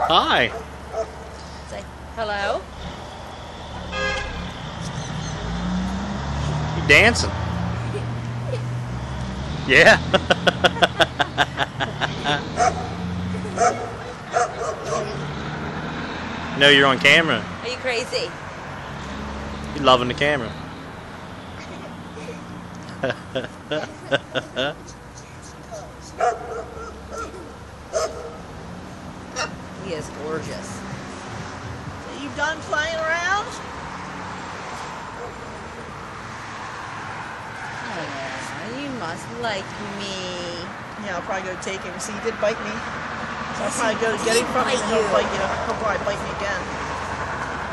Hi. Say hello. You dancing? Yeah. No, you're on camera. Are you crazy? You're loving the camera. He is gorgeous. So you done playing around? Oh, you must like me. Yeah, I'll probably go take him. See, he did bite me. So I'll probably go to get him from him and he'll bite you. He'll probably bite me again.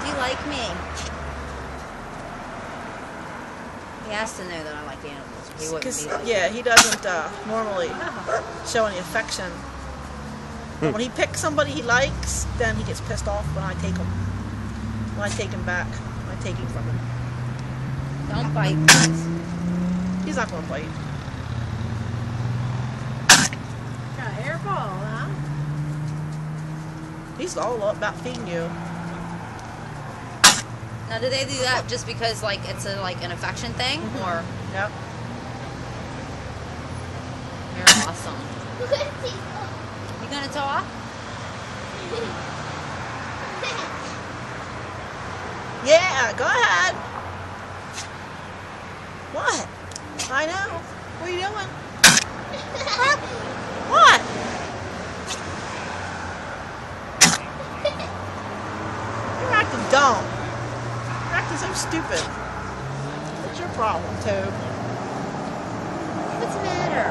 Do you like me? He has to know that I like animals. He wouldn't be like Yeah, he doesn't normally show any affection. But when he picks somebody he likes, then he gets pissed off when I take him. When I take him back. When I take him from him. Don't bite, please. He's not going to bite. Got a hairball, huh? He's all about feeding you. Now, do they do that just because, like, it's a like an affection thing, or Yep. you're awesome? You gonna talk? Yeah, go ahead. What? I know. What are you doing? What? You're acting dumb. You're acting so stupid. What's your problem, Toad? What's the matter?